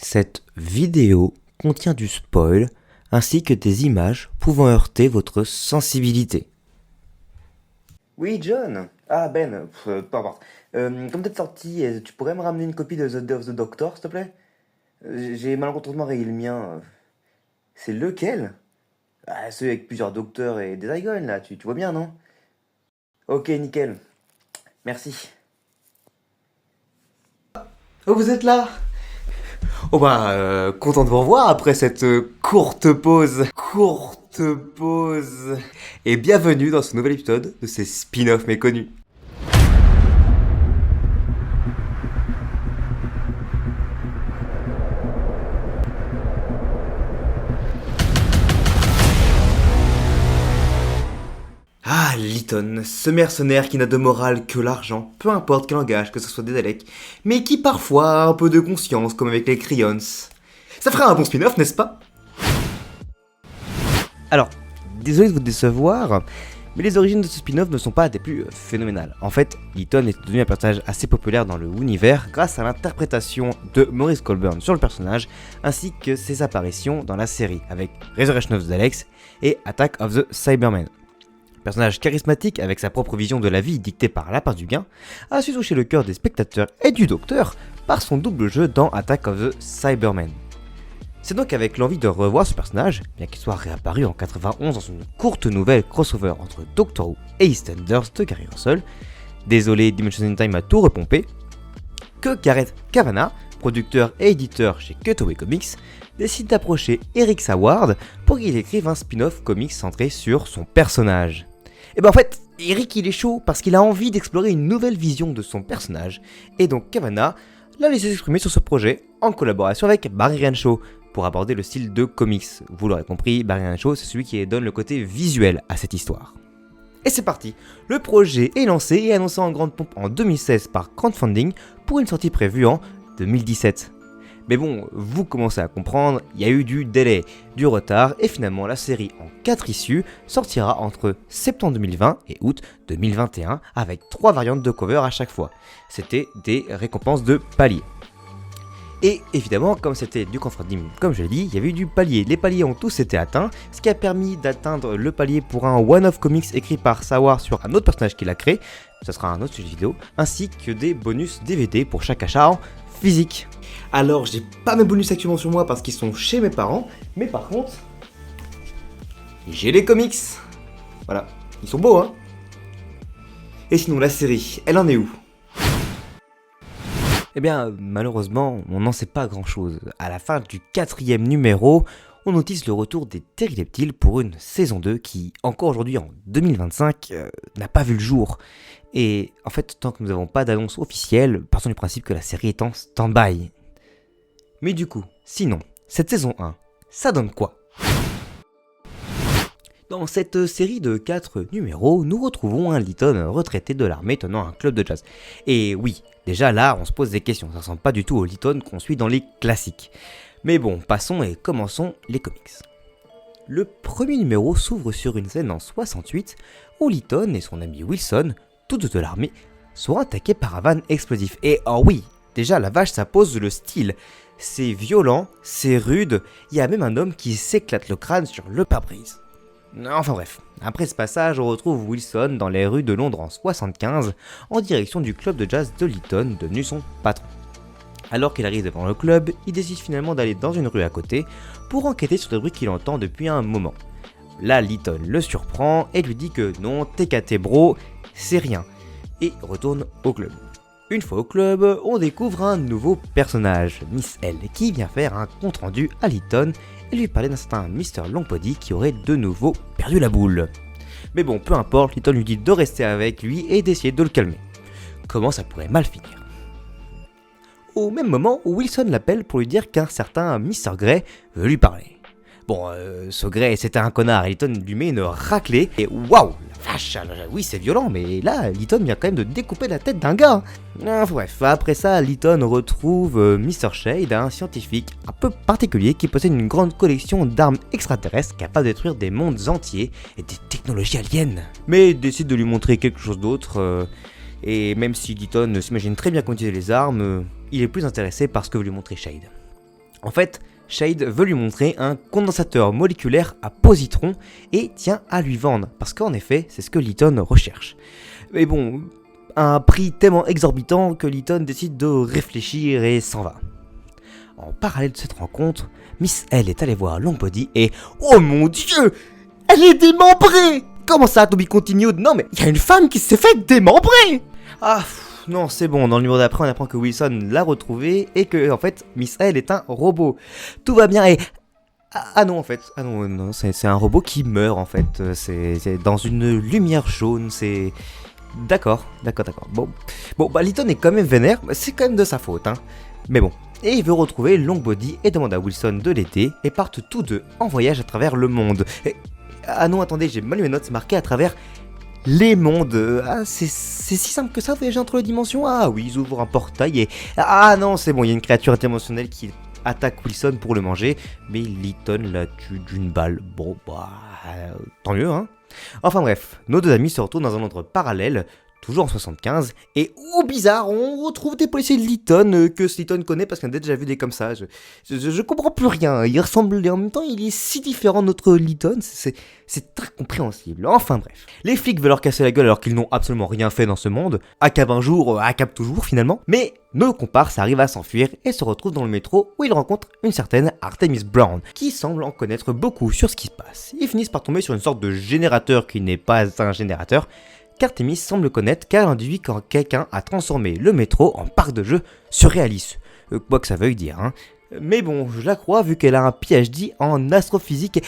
Cette vidéo contient du spoil ainsi que des images pouvant heurter votre sensibilité. Oui, John. Ah, Ben, peu importe. Comme t'es sorti, tu pourrais me ramener une copie de The Day of the Doctor, s'il te plaît? J'ai malencontreusement rayé le mien. C'est lequel? Ah, celui avec plusieurs docteurs et des Zygones, là, tu vois bien, non? Ok, nickel. Merci. Oh, vous êtes là? Oh bah, content de vous revoir après cette courte pause. Et bienvenue dans ce nouvel épisode de ces spin-offs méconnus. Ah, Lyton, ce mercenaire qui n'a de morale que l'argent, peu importe quel langage, que ce soit des Daleks, mais qui parfois a un peu de conscience, comme avec les Cryons. Ça ferait un bon spin-off, n'est-ce pas? Alors, désolé de vous décevoir, mais les origines de ce spin-off ne sont pas des plus phénoménales. En fait, Lyton est devenu un personnage assez populaire dans le univers grâce à l'interprétation de Maurice Colburn sur le personnage, ainsi que ses apparitions dans la série, avec Resurrection of the Daleks et Attack of the Cybermen. Personnage charismatique avec sa propre vision de la vie dictée par la part du gain, a su toucher le cœur des spectateurs et du Docteur par son double jeu dans Attack of the Cybermen. C'est donc avec l'envie de revoir ce personnage, bien qu'il soit réapparu en 91 dans une courte nouvelle crossover entre Doctor Who et EastEnders de Gary Russell, désolé Dimension in Time a tout repompé, que Gareth Kavanagh, producteur et éditeur chez Cutaway Comics, décide d'approcher Eric Saward pour qu'il écrive un spin-off comics centré sur son personnage. Et ben en fait, Eric il est chaud parce qu'il a envie d'explorer une nouvelle vision de son personnage, et donc Kavanagh l'a laissé s'exprimer sur ce projet en collaboration avec Barry Renshaw pour aborder le style de comics. Vous l'aurez compris, Barry Renshaw c'est celui qui donne le côté visuel à cette histoire. Et c'est parti, le projet est lancé et annoncé en grande pompe en 2016 par crowdfunding pour une sortie prévue en 2017. Mais bon, vous commencez à comprendre, il y a eu du délai, du retard, et finalement la série en 4 issues sortira entre septembre 2020 et août 2021 avec 3 variantes de cover à chaque fois. C'était des récompenses de paliers. Et évidemment, comme c'était du crowdfunding, comme je l'ai dit, il y avait eu du palier. Les paliers ont tous été atteints, ce qui a permis d'atteindre le palier pour un one-off comics écrit par Saward sur un autre personnage qu'il a créé, ça sera un autre sujet vidéo, ainsi que des bonus DVD pour chaque achat en physique. Alors, j'ai pas mes bonus actuellement sur moi parce qu'ils sont chez mes parents, mais par contre, j'ai les comics. Voilà, ils sont beaux, hein. Et sinon, la série, elle en est où? Eh bien, malheureusement, on n'en sait pas grand-chose. À la fin du 4e numéro, on notice le retour des Ptérodactyles pour une saison 2 qui, encore aujourd'hui en 2025, n'a pas vu le jour. Et en fait, tant que nous n'avons pas d'annonce officielle, partons du principe que la série est en stand-by. Mais du coup, sinon, cette saison 1, ça donne quoi? Dans cette série de 4 numéros, nous retrouvons un Lyton retraité de l'armée tenant un club de jazz. Et oui, déjà là, on se pose des questions, ça ressemble pas du tout au Lyton qu'on suit dans les classiques. Mais bon, passons et commençons les comics. Le premier numéro s'ouvre sur une scène en 68 où Lyton et son ami Wilson, tous deux de l'armée, sont attaqués par un van explosif. Et oh oui, déjà la vache ça pose le style. C'est violent, c'est rude, il y a même un homme qui s'éclate le crâne sur le pare-brise. Enfin bref, après ce passage, on retrouve Wilson dans les rues de Londres en 75, en direction du club de jazz de Lyton, devenu son patron. Alors qu'il arrive devant le club, il décide finalement d'aller dans une rue à côté pour enquêter sur des bruits qu'il entend depuis un moment. Là, Lyton le surprend et lui dit que non, t'es caté bro, c'est rien, et retourne au club. Une fois au club, on découvre un nouveau personnage, Miss L, qui vient faire un compte-rendu à Lyton et lui parler d'un certain Mr. Longbody qui aurait de nouveau perdu la boule. Mais bon, peu importe, Lyton lui dit de rester avec lui et d'essayer de le calmer. Comment ça pourrait mal finir? Au même moment, Wilson l'appelle pour lui dire qu'un certain Mr. Grey veut lui parler. Bon, ce Grey c'était un connard, et Lyton lui met une raclée, et waouh, la vache, oui c'est violent, mais là, Lyton vient quand même de découper la tête d'un gars. Bref, après ça, Lyton retrouve Mr. Shade, un scientifique un peu particulier qui possède une grande collection d'armes extraterrestres capables de détruire des mondes entiers et des technologies aliens. Mais décide de lui montrer quelque chose d'autre, et même si Lyton s'imagine très bien comment utiliser les armes, il est plus intéressé par ce que veut lui montrer Shade. En fait, Shade veut lui montrer un condensateur moléculaire à positron et tient à lui vendre, parce qu'en effet, c'est ce que Leyton recherche. Mais bon, à un prix tellement exorbitant que Leyton décide de réfléchir et s'en va. En parallèle de cette rencontre, Miss L est allée voir Longbody et... Oh mon dieu! Elle est démembrée! Comment ça, to be continued? Non mais, il y a une femme qui s'est fait démembrer! Ah, non, c'est bon, dans le numéro d'après, on apprend que Wilson l'a retrouvée et que, en fait, Miss L est un robot. Tout va bien et... Ah non, en fait, non, c'est un robot qui meurt, en fait. C'est dans une lumière jaune, c'est... D'accord. Bon, bah, Leyton est quand même vénère, c'est quand même de sa faute, hein. Mais bon. Et il veut retrouver Longbody et demande à Wilson de l'aider et partent tous deux en voyage à travers le monde. Et... Ah non, attendez, j'ai mal lu mes notes, c'est marqué à travers les mondes. Ah, c'est si simple que ça, voyager entre les dimensions. Ah oui, ils ouvrent un portail et... Ah non, c'est bon, il y a une créature interdimensionnelle qui attaque Wilson pour le manger, mais Leyton la tue d'une balle. Bon, bah... tant mieux, hein. Enfin bref, nos deux amis se retrouvent dans un monde parallèle, toujours en 75, et oh bizarre, on retrouve des policiers de Leyton que Leyton connaît parce qu'on a déjà vu des comme ça. Je comprends plus rien, il ressemble et en même temps il est si différent de notre Leyton, c'est très compréhensible. Enfin bref, les flics veulent leur casser la gueule alors qu'ils n'ont absolument rien fait dans ce monde, ACAB un jour, ACAB toujours finalement, mais nos comparses arrivent à s'enfuir et se retrouvent dans le métro où ils rencontrent une certaine Artemis Brown, qui semble en connaître beaucoup sur ce qui se passe. Ils finissent par tomber sur une sorte de générateur qui n'est pas un générateur, qu'Artemis semble connaître car elle induit quand quelqu'un a transformé le métro en parc de jeux surréaliste. Quoi que ça veuille dire, hein. Mais bon, je la crois vu qu'elle a un PhD en astrophysique et...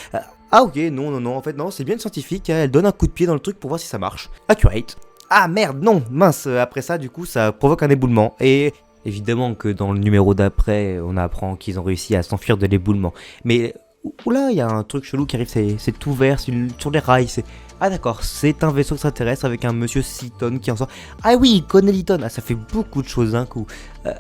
Ah ok, non, en fait non, c'est bien une scientifique, elle donne un coup de pied dans le truc pour voir si ça marche. Accurate. Ah merde, non, mince, après ça du coup ça provoque un éboulement et... Évidemment que dans le numéro d'après, on apprend qu'ils ont réussi à s'enfuir de l'éboulement. Mais oula, il y a un truc chelou qui arrive, c'est tout vert sur les rails, c'est... Ah d'accord, c'est un vaisseau extraterrestre avec un monsieur Seaton qui en sort. Ah oui, il connaît Leyton, ah ça fait beaucoup de choses d'un coup.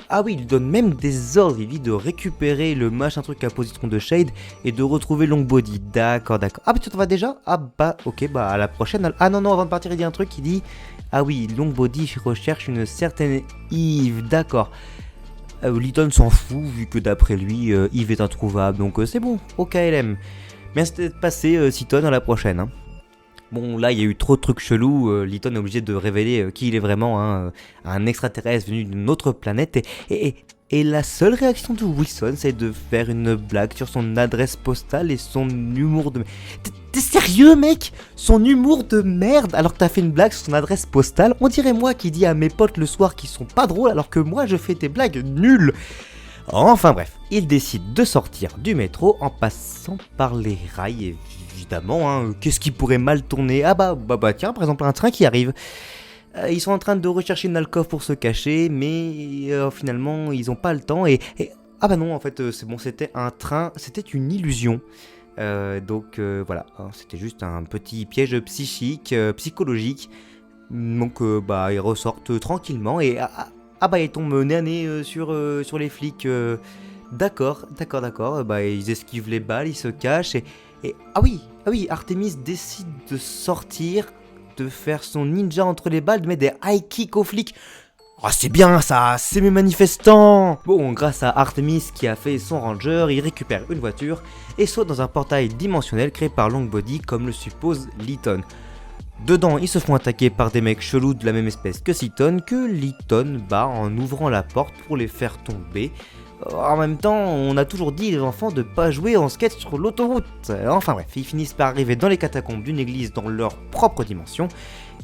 Ah oui, il lui donne même des ordres, il dit de récupérer le machin truc à positron de Shade et de retrouver Longbody. D'accord. Ah bah tu t'en vas déjà? Ah bah ok, bah à la prochaine. Ah non, avant de partir il dit un truc, il dit... Ah oui, Longbody recherche une certaine Eve, d'accord. Leyton s'en fout vu que d'après lui, Eve est introuvable, donc c'est bon, ok LM. Merci d'être passé, Seaton, à la prochaine. Hein. Bon, là, il y a eu trop de trucs chelous, Leyton est obligé de révéler qui il est vraiment, hein, un extraterrestre venu d'une autre planète, et la seule réaction de Wilson, c'est de faire une blague sur son adresse postale et son humour de... T'es sérieux, mec? Son humour de merde, alors que t'as fait une blague sur son adresse postale? On dirait moi qui dis à mes potes le soir qu'ils sont pas drôles, alors que moi je fais des blagues nulles. Enfin bref, il décide de sortir du métro en passant par les rails, évidemment, hein. Qu'est-ce qui pourrait mal tourner? Ah bah tiens, par exemple un train qui arrive. Ils sont en train de rechercher une alcôve pour se cacher, mais finalement ils ont pas le temps et... Ah bah non, en fait c'est bon, c'était un train, c'était une illusion. Donc voilà, c'était juste un petit piège psychique, psychologique. Donc ils ressortent tranquillement et bah ils tombent nez à nez sur les flics. D'accord. Ils esquivent les balles, ils se cachent et ah oui, Artemis décide de sortir, de faire son ninja entre les balles, de mettre des high kicks aux flics. Oh, c'est bien ça, c'est mes manifestants. Bon, grâce à Artemis qui a fait son ranger, il récupère une voiture et saute dans un portail dimensionnel créé par Longbody comme le suppose Leyton. Dedans, ils se font attaquer par des mecs chelous de la même espèce que Seaton, que Leyton bat en ouvrant la porte pour les faire tomber. En même temps, on a toujours dit aux enfants de pas jouer en skate sur l'autoroute. Enfin bref, ils finissent par arriver dans les catacombes d'une église dans leur propre dimension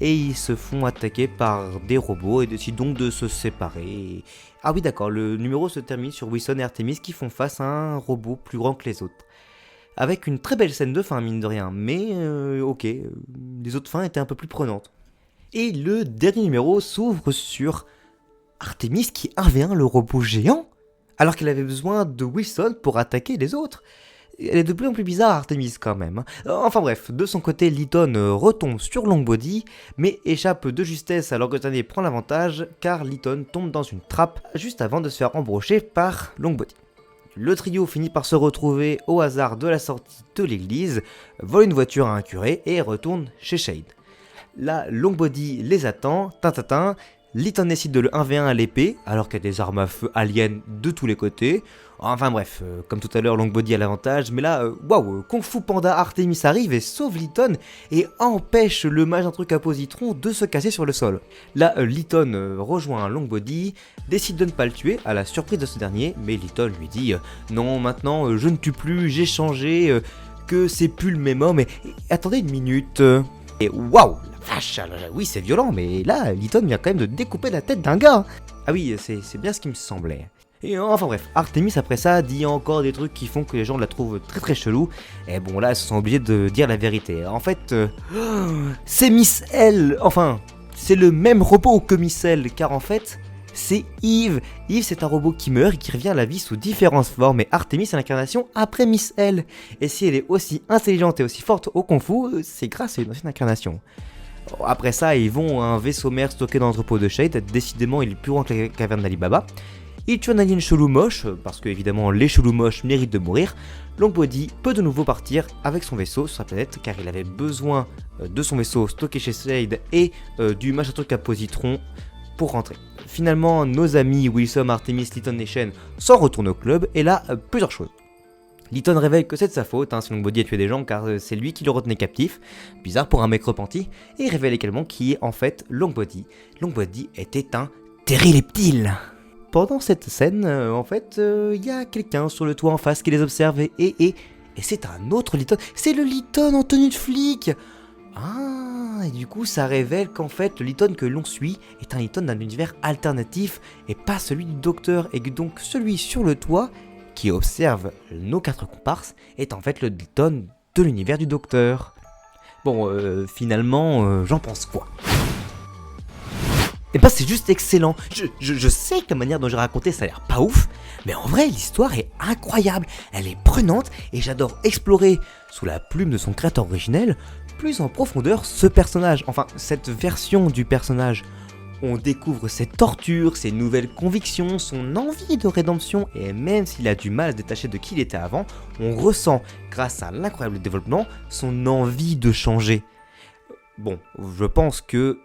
et ils se font attaquer par des robots et décident donc de se séparer. Ah oui d'accord, le numéro se termine sur Wilson et Artemis qui font face à un robot plus grand que les autres. Avec une très belle scène de fin mine de rien, mais ok, les autres fins étaient un peu plus prenantes. Et le dernier numéro s'ouvre sur Artemis qui 1v1 le robot géant alors qu'elle avait besoin de Wilson pour attaquer les autres. Elle est de plus en plus bizarre Artemis quand même. Enfin bref, de son côté Leyton retombe sur Longbody, mais échappe de justesse alors que Taney prend l'avantage car Leyton tombe dans une trappe juste avant de se faire embrocher par Longbody. Le trio finit par se retrouver au hasard de la sortie de l'église, vole une voiture à un curé et retourne chez Shade. Là, Longbody les attend, Liton décide de le 1v1 à l'épée, alors qu'il y a des armes à feu aliens de tous les côtés. Enfin bref, comme tout à l'heure, Longbody a l'avantage, mais là, waouh, Kung Fu Panda Artemis arrive et sauve Liton et empêche le mage un truc à positron de se casser sur le sol. Là, Liton rejoint Longbody, décide de ne pas le tuer, à la surprise de ce dernier, mais Liton lui dit non, maintenant je ne tue plus, j'ai changé, que c'est plus le même homme, et attendez une minute. Et waouh, la vache, oui c'est violent, mais là, Liton vient quand même de découper la tête d'un gars. Ah oui, c'est bien ce qui me semblait. Et enfin bref, Artemis après ça dit encore des trucs qui font que les gens la trouvent très très chelou. Et bon là, ils sont obligés de dire la vérité. En fait, c'est Miss L. Enfin, c'est le même robot que Miss L, car en fait, c'est Eve. Eve, c'est un robot qui meurt et qui revient à la vie sous différentes formes. Et Artemis est l'incarnation après Miss L. Et si elle est aussi intelligente et aussi forte au Kung Fu, c'est grâce à une ancienne incarnation. Après ça, ils vont à un vaisseau mère stocké dans l'entrepôt de Shade. Décidément, il est plus grand que la caverne d'Alibaba. Il tue un alien chelou moche, parce que évidemment les chelous moches méritent de mourir. Longbody peut de nouveau partir avec son vaisseau sur sa planète, car il avait besoin de son vaisseau stocké chez Shade et du machin truc à positron pour rentrer. Finalement, nos amis Wilson, Artemis, Liton et Shen s'en retournent au club, et là, plusieurs choses. Liton révèle que c'est de sa faute, si Longbody a tué des gens, car c'est lui qui le retenait captif, bizarre pour un mec repenti, et il révèle également qui est en fait Longbody. Longbody était un ptérodactyle. Pendant cette scène, en fait, il y a quelqu'un sur le toit en face qui les observe, et c'est un autre Liton, c'est le Liton en tenue de flic. Ah, et du coup ça révèle qu'en fait le Liton que l'on suit est un Liton d'un univers alternatif et pas celui du docteur, et que donc celui sur le toit qui observe nos 4 comparses est en fait le Liton de l'univers du docteur. Bon, finalement, j'en pense quoi? Et bah c'est juste excellent. Je sais que la manière dont j'ai raconté ça a l'air pas ouf, mais en vrai l'histoire est incroyable, elle est prenante et j'adore explorer, sous la plume de son créateur originel, plus en profondeur ce personnage, enfin cette version du personnage. On découvre ses tortures, ses nouvelles convictions, son envie de rédemption, et même s'il a du mal à se détacher de qui il était avant, on ressent, grâce à l'incroyable développement, son envie de changer. Bon, je pense que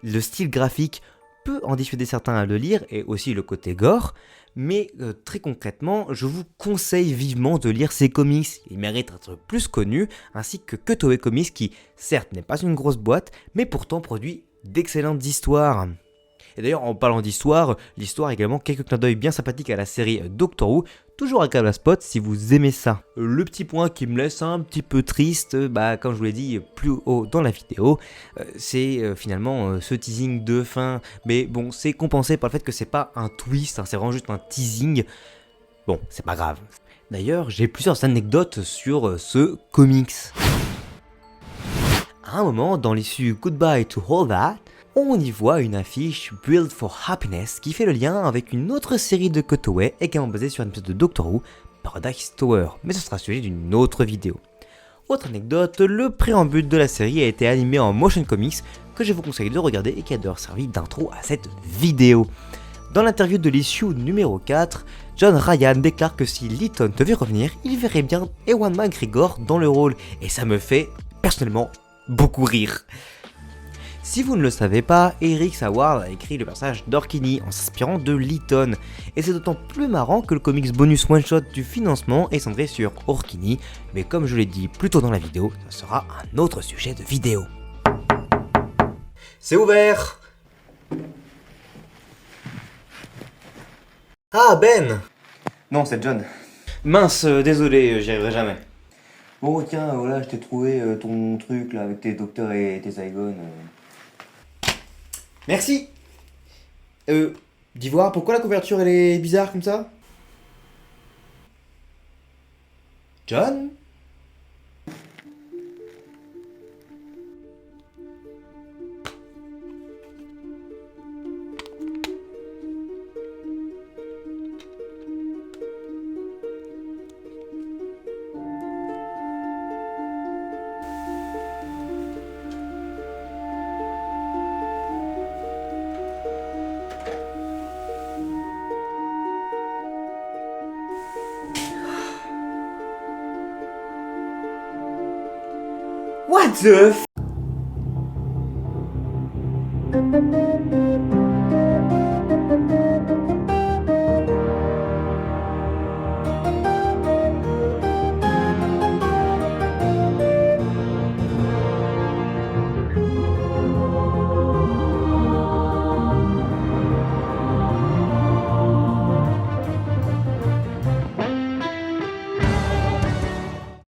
le style graphique peut en dissuader certains à le lire, et aussi le côté gore, mais très concrètement, je vous conseille vivement de lire ces comics. Ils méritent d'être plus connus, ainsi que Toei Comics qui, certes, n'est pas une grosse boîte, mais pourtant produit d'excellentes histoires. Et d'ailleurs, en parlant d'histoire, l'histoire a également quelques clins d'œil bien sympathiques à la série Doctor Who, toujours agréable à spot si vous aimez ça. Le petit point qui me laisse un petit peu triste, comme je vous l'ai dit plus haut dans la vidéo, c'est finalement ce teasing de fin, mais bon, c'est compensé par le fait que c'est pas un twist, c'est vraiment juste un teasing. Bon, c'est pas grave. D'ailleurs, j'ai plusieurs anecdotes sur ce comics. À un moment, dans l'issue Goodbye to All That, on y voit une affiche Build for Happiness qui fait le lien avec une autre série de Toei également basée sur une pièce de Doctor Who, Paradise Tower, mais ce sera le sujet d'une autre vidéo. Autre anecdote, le préambule de la série a été animé en motion comics que je vous conseille de regarder et qui a d'ailleurs servi d'intro à cette vidéo. Dans l'interview de l'issue numéro 4, John Ryan déclare que si Liton devait revenir, il verrait bien Ewan McGregor dans le rôle, et ça me fait personnellement beaucoup rire. Si vous ne le savez pas, Eric Saward a écrit le personnage d'Orkini en s'inspirant de Liton, et c'est d'autant plus marrant que le comics bonus one-shot du financement est centré sur Orkini, mais comme je l'ai dit plus tôt dans la vidéo, ça sera un autre sujet de vidéo. C'est ouvert! Ah, Ben! Non, c'est John. Mince, désolé, j'y arriverai jamais. Bon, tiens, voilà, je t'ai trouvé ton truc là avec tes docteurs et tes Saigon. Merci. D'Ivoire, pourquoi la couverture elle est bizarre comme ça? John? What the f...